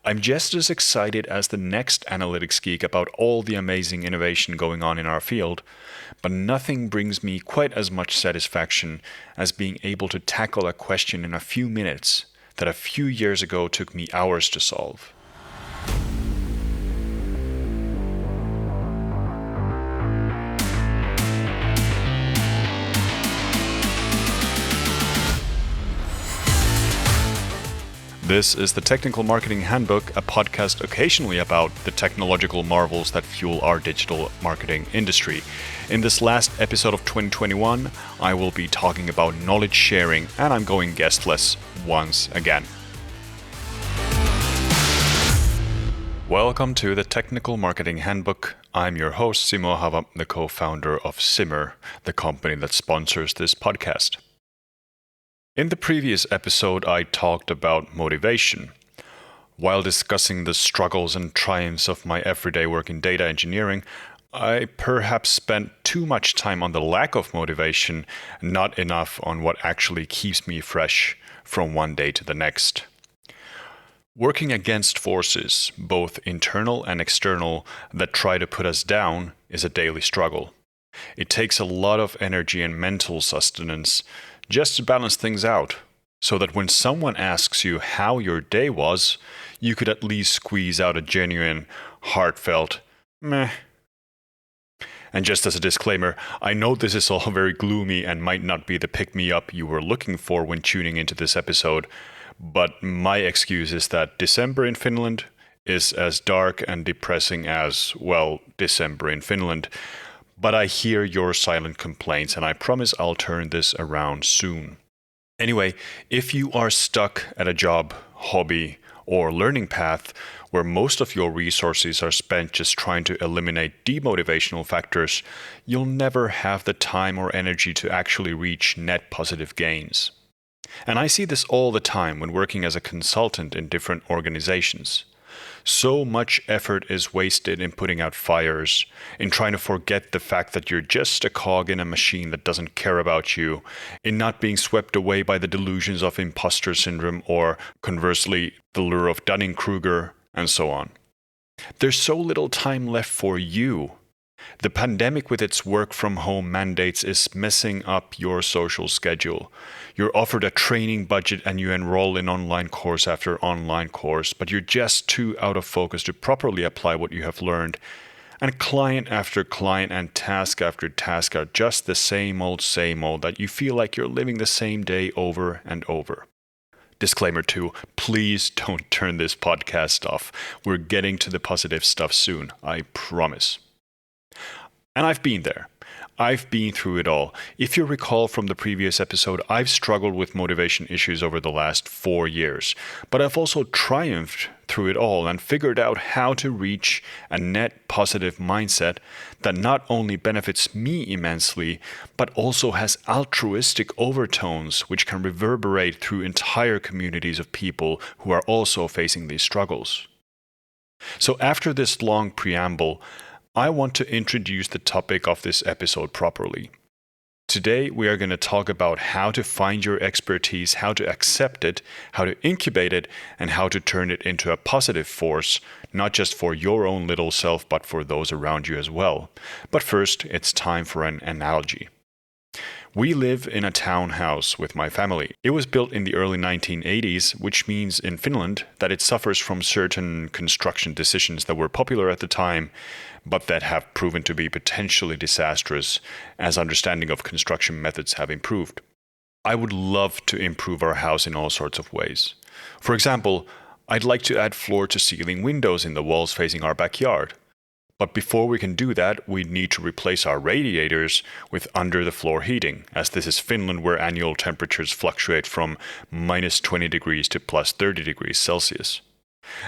I'm just as excited as the next analytics geek about all the amazing innovation going on in our field, but nothing brings me quite as much satisfaction as being able to tackle a question in a few minutes that a few years ago took me hours to solve. This is the Technical Marketing Handbook, a podcast occasionally about the technological marvels that fuel our digital marketing industry. In this last episode of 2021, I will be talking about knowledge sharing, and I'm going guestless once again. Welcome to the Technical Marketing Handbook. I'm your host, Simo Ahava, the co-founder of Simmer, the company that sponsors this podcast. In the previous episode, I talked about motivation. While discussing the struggles and triumphs of my everyday work in data engineering, I perhaps spent too much time on the lack of motivation, not enough on what actually keeps me fresh from one day to the next. Working against forces, both internal and external, that try to put us down is a daily struggle. It takes a lot of energy and mental sustenance just to balance things out, so that when someone asks you how your day was, you could at least squeeze out a genuine, heartfelt, meh. And just as a disclaimer, I know this is all very gloomy and might not be the pick-me-up you were looking for when tuning into this episode, but my excuse is that December in Finland is as dark and depressing as, well, December in Finland. But I hear your silent complaints, and I promise I'll turn this around soon. Anyway, if you are stuck at a job, hobby, or learning path where most of your resources are spent just trying to eliminate demotivational factors, you'll never have the time or energy to actually reach net positive gains. And I see this all the time when working as a consultant in different organizations. So much effort is wasted in putting out fires, in trying to forget the fact that you're just a cog in a machine that doesn't care about you, in not being swept away by the delusions of imposter syndrome or, conversely, the lure of Dunning-Kruger, and so on. There's so little time left for you. The pandemic with its work-from-home mandates is messing up your social schedule. You're offered a training budget and you enroll in online course after online course, but you're just too out of focus to properly apply what you have learned. And client after client and task after task are just the same old that you feel like you're living the same day over and over. Disclaimer 2, please don't turn this podcast off. We're getting to the positive stuff soon, I promise. And I've been there. I've been through it all. If you recall from the previous episode, I've struggled with motivation issues over the last 4 years. But I've also triumphed through it all and figured out how to reach a net positive mindset that not only benefits me immensely, but also has altruistic overtones which can reverberate through entire communities of people who are also facing these struggles. So after this long preamble, I want to introduce the topic of this episode properly. Today, we are going to talk about how to find your expertise, how to accept it, how to incubate it, and how to turn it into a positive force, not just for your own little self, but for those around you as well. But first, it's time for an analogy. We live in a townhouse with my family. It was built in the early 1980s, which means in Finland that it suffers from certain construction decisions that were popular at the time, but that have proven to be potentially disastrous as understanding of construction methods have improved. I would love to improve our house in all sorts of ways. For example, I'd like to add floor-to-ceiling windows in the walls facing our backyard. But before we can do that, we need to replace our radiators with under-the-floor heating, as this is Finland where annual temperatures fluctuate from minus 20 degrees to plus 30 degrees Celsius.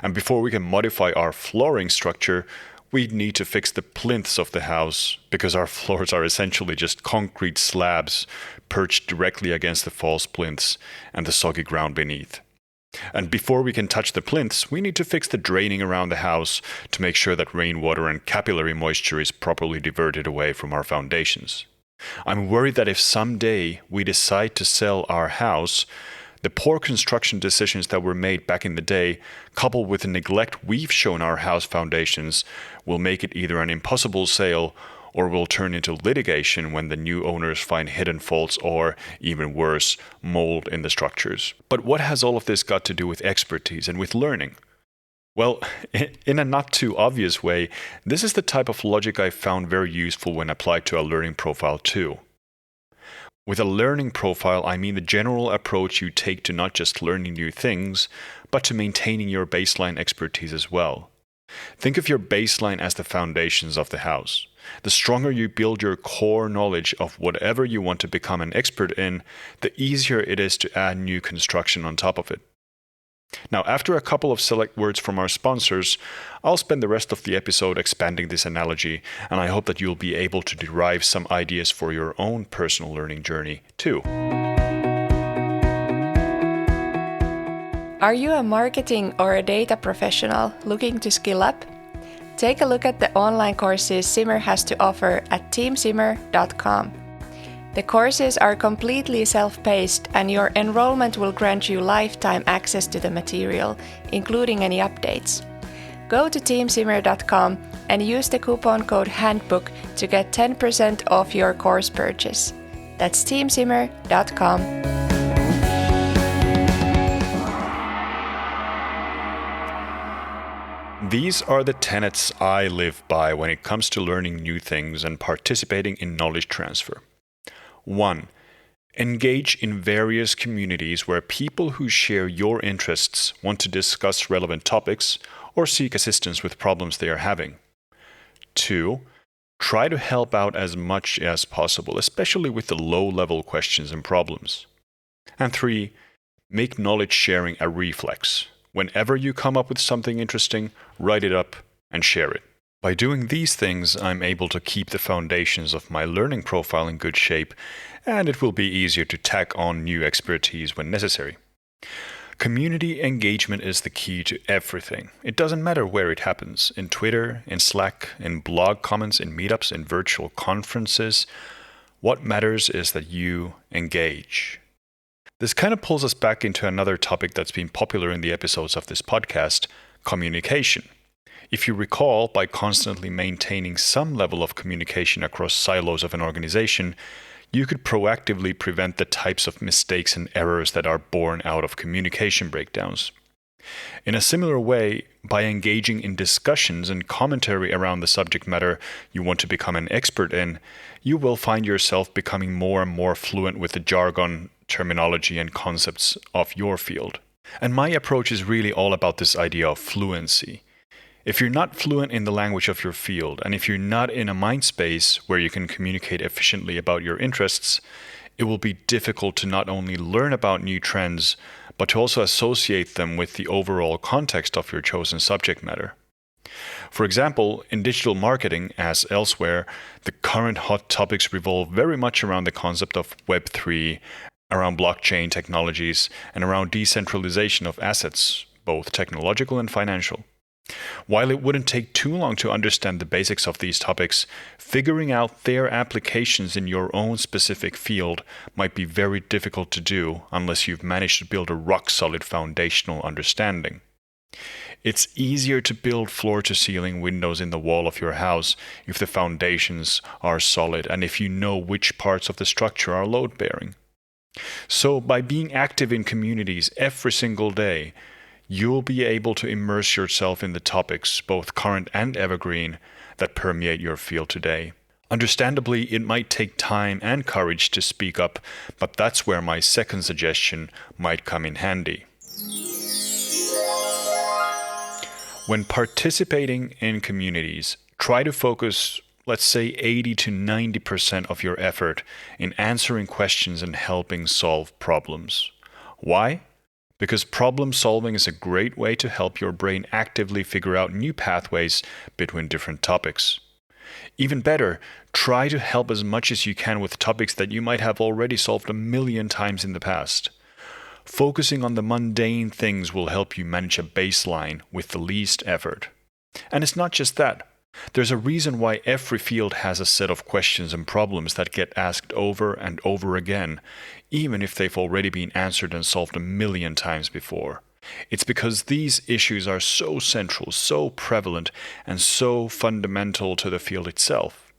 And before we can modify our flooring structure, we need to fix the plinths of the house, because our floors are essentially just concrete slabs perched directly against the false plinths and the soggy ground beneath. And before we can touch the plinths, we need to fix the draining around the house to make sure that rainwater and capillary moisture is properly diverted away from our foundations. I'm worried that if someday we decide to sell our house, The poor construction decisions that were made back in the day, coupled with the neglect we've shown our house foundations, will make it either an impossible sale or will turn into litigation when the new owners find hidden faults or, even worse, mold in the structures. But what has all of this got to do with expertise and with learning? Well, in a not too obvious way, this is the type of logic I found very useful when applied to a learning profile too. With a learning profile, I mean the general approach you take to not just learning new things, but to maintaining your baseline expertise as well. Think of your baseline as the foundations of the house. The stronger you build your core knowledge of whatever you want to become an expert in, the easier it is to add new construction on top of it. Now, after a couple of select words from our sponsors, I'll spend the rest of the episode expanding this analogy, and I hope that you'll be able to derive some ideas for your own personal learning journey, too. Are you a marketing or a data professional looking to skill up? Take a look at the online courses Simmer has to offer at teamsimmer.com. The courses are completely self-paced, and your enrollment will grant you lifetime access to the material, including any updates. Go to teamsimmer.com and use the coupon code HANDBOOK to get 10% off your course purchase. That's teamsimmer.com. These are the tenets I live by when it comes to learning new things and participating in knowledge transfer. 1. Engage in various communities where people who share your interests want to discuss relevant topics or seek assistance with problems they are having. 2. Try to help out as much as possible, especially with the low-level questions and problems. And 3. Make knowledge sharing a reflex. Whenever you come up with something interesting, write it up and share it. By doing these things, I'm able to keep the foundations of my learning profile in good shape, and it will be easier to tack on new expertise when necessary. Community engagement is the key to everything. It doesn't matter where it happens, in Twitter, in Slack, in blog comments, in meetups, in virtual conferences. What matters is that you engage. This kind of pulls us back into another topic that's been popular in the episodes of this podcast, communication. If you recall, by constantly maintaining some level of communication across silos of an organization, you could proactively prevent the types of mistakes and errors that are born out of communication breakdowns. In a similar way, by engaging in discussions and commentary around the subject matter you want to become an expert in, you will find yourself becoming more and more fluent with the jargon, terminology, and concepts of your field. And my approach is really all about this idea of fluency. If you're not fluent in the language of your field, and if you're not in a mind space where you can communicate efficiently about your interests, it will be difficult to not only learn about new trends, but to also associate them with the overall context of your chosen subject matter. For example, in digital marketing, as elsewhere, the current hot topics revolve very much around the concept of Web3, around blockchain technologies, and around decentralization of assets, both technological and financial. While it wouldn't take too long to understand the basics of these topics, figuring out their applications in your own specific field might be very difficult to do unless you've managed to build a rock-solid foundational understanding. It's easier to build floor-to-ceiling windows in the wall of your house if the foundations are solid and if you know which parts of the structure are load-bearing. So, by being active in communities every single day, you'll be able to immerse yourself in the topics, both current and evergreen, that permeate your field today. Understandably, it might take time and courage to speak up, but that's where my second suggestion might come in handy. When participating in communities, try to focus, let's say, 80 to 90% of your effort in answering questions and helping solve problems. Why? Because problem solving is a great way to help your brain actively figure out new pathways between different topics. Even better, try to help as much as you can with topics that you might have already solved a million times in the past. Focusing on the mundane things will help you manage a baseline with the least effort. And it's not just that. There's a reason why every field has a set of questions and problems that get asked over and over again, even if they've already been answered and solved a million times before. It's because these issues are so central, so prevalent, and so fundamental to the field itself.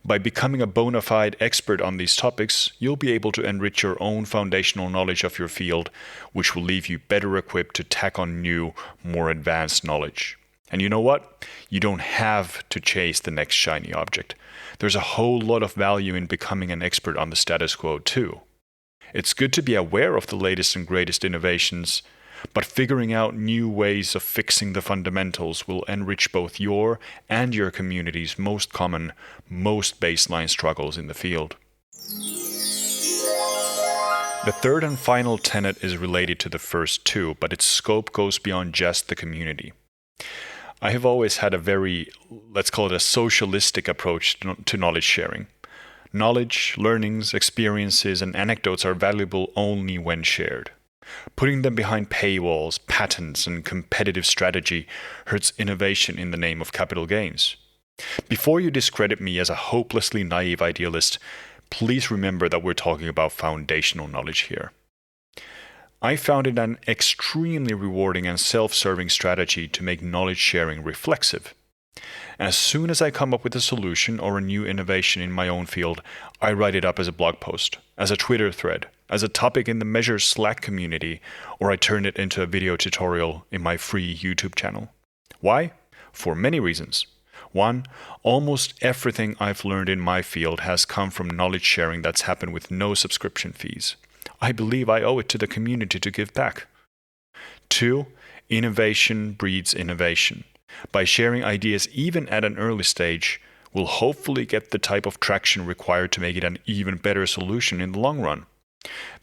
By becoming a bona fide expert on these topics, you'll be able to enrich your own foundational knowledge of your field, which will leave you better equipped to tack on new, more advanced knowledge. And you know what? You don't have to chase the next shiny object. There's a whole lot of value in becoming an expert on the status quo too. It's good to be aware of the latest and greatest innovations, but figuring out new ways of fixing the fundamentals will enrich both your and your community's most common, most baseline struggles in the field. The third and final tenet is related to the first two, but its scope goes beyond just the community. I have always had a very, let's call it a socialistic approach to knowledge sharing. Knowledge, learnings, experiences, and anecdotes are valuable only when shared. Putting them behind paywalls, patents, and competitive strategy hurts innovation in the name of capital gains. Before you discredit me as a hopelessly naive idealist, please remember that we're talking about foundational knowledge here. I found it an extremely rewarding and self-serving strategy to make knowledge sharing reflexive. As soon as I come up with a solution or a new innovation in my own field, I write it up as a blog post, as a Twitter thread, as a topic in the Measure Slack community, or I turn it into a video tutorial in my free YouTube channel. Why? For many reasons. One, almost everything I've learned in my field has come from knowledge sharing that's happened with no subscription fees. I believe I owe it to the community to give back. Two, innovation breeds innovation. By sharing ideas even at an early stage, we'll hopefully get the type of traction required to make it an even better solution in the long run.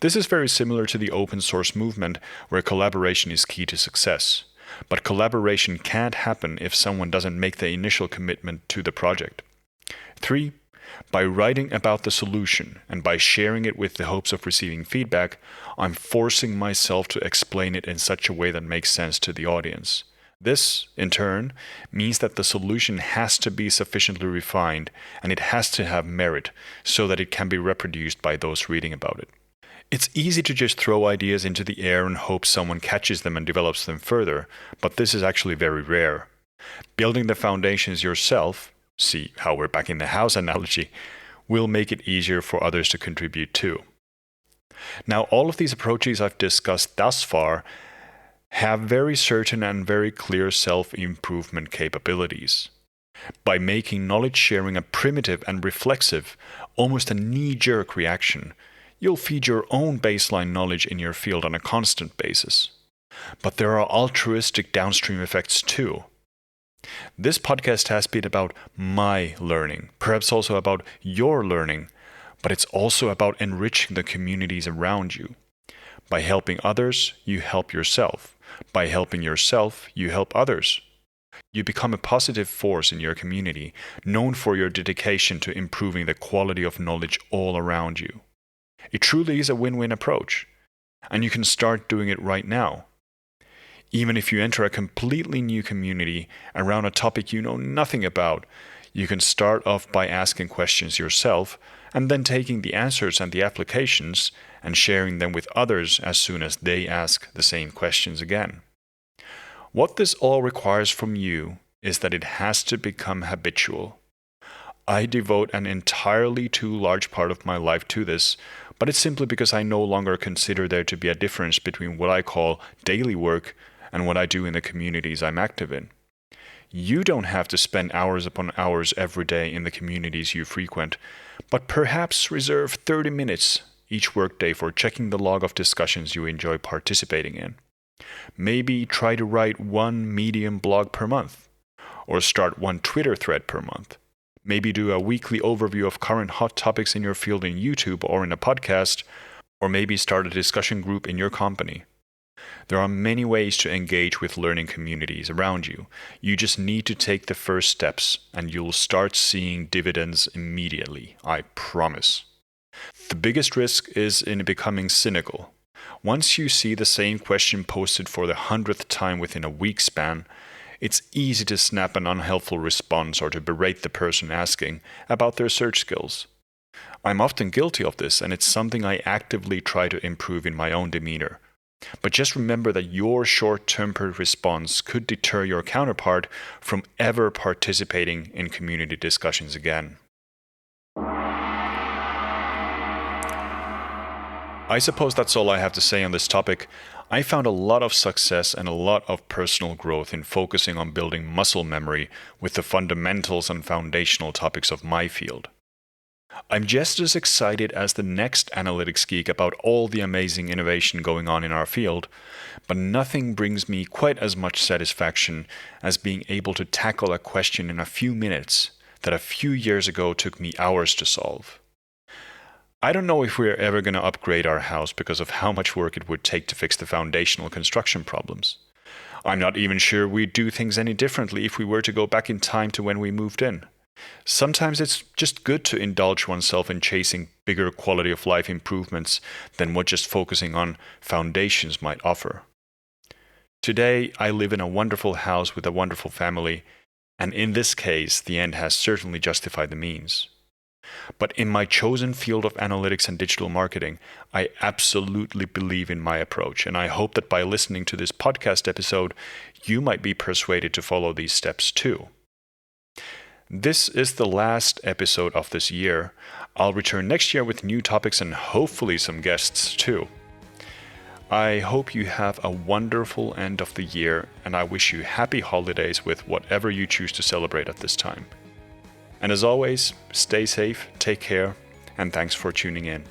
This is very similar to the open source movement, where collaboration is key to success. But collaboration can't happen if someone doesn't make the initial commitment to the project. 3. By writing about the solution and by sharing it with the hopes of receiving feedback, I'm forcing myself to explain it in such a way that makes sense to the audience. This, in turn, means that the solution has to be sufficiently refined and it has to have merit so that it can be reproduced by those reading about it. It's easy to just throw ideas into the air and hope someone catches them and develops them further, but this is actually very rare. Building the foundations yourself, see how we're back in the house analogy, will make it easier for others to contribute too. Now, all of these approaches I've discussed thus far have very certain and very clear self-improvement capabilities. By making knowledge sharing a primitive and reflexive, almost a knee-jerk reaction, you'll feed your own baseline knowledge in your field on a constant basis. But there are altruistic downstream effects too. This podcast has been about my learning, perhaps also about your learning, but it's also about enriching the communities around you. By helping others, you help yourself. By helping yourself, you help others. You become a positive force in your community, known for your dedication to improving the quality of knowledge all around you. It truly is a win-win approach, and you can start doing it right now. Even if you enter a completely new community around a topic you know nothing about, you can start off by asking questions yourself and then taking the answers and the applications and sharing them with others as soon as they ask the same questions again. What this all requires from you is that it has to become habitual. I devote an entirely too large part of my life to this, but it's simply because I no longer consider there to be a difference between what I call daily work and what I do in the communities I'm active in. You don't have to spend hours upon hours every day in the communities you frequent, but perhaps reserve 30 minutes each workday for checking the log of discussions you enjoy participating in. Maybe try to write one Medium blog per month, or start one Twitter thread per month. Maybe do a weekly overview of current hot topics in your field in YouTube or in a podcast, or maybe start a discussion group in your company. There are many ways to engage with learning communities around you. You just need to take the first steps, and you'll start seeing dividends immediately, I promise. The biggest risk is in becoming cynical. Once you see the same question posted for the 100th time within a week span, it's easy to snap an unhelpful response or to berate the person asking about their search skills. I'm often guilty of this, and it's something I actively try to improve in my own demeanor. But just remember that your short-tempered response could deter your counterpart from ever participating in community discussions again. I suppose that's all I have to say on this topic. I found a lot of success and a lot of personal growth in focusing on building muscle memory with the fundamentals and foundational topics of my field. I'm just as excited as the next analytics geek about all the amazing innovation going on in our field, but nothing brings me quite as much satisfaction as being able to tackle a question in a few minutes that a few years ago took me hours to solve. I don't know if we're ever going to upgrade our house because of how much work it would take to fix the foundational construction problems. I'm not even sure we'd do things any differently if we were to go back in time to when we moved in. Sometimes it's just good to indulge oneself in chasing bigger quality of life improvements than what just focusing on foundations might offer. Today, I live in a wonderful house with a wonderful family, and in this case, the end has certainly justified the means. But in my chosen field of analytics and digital marketing, I absolutely believe in my approach, and I hope that by listening to this podcast episode, you might be persuaded to follow these steps too. This is the last episode of this year. I'll return next year with new topics and hopefully some guests too. I hope you have a wonderful end of the year, and I wish you happy holidays with whatever you choose to celebrate at this time. And as always, stay safe, take care, and thanks for tuning in.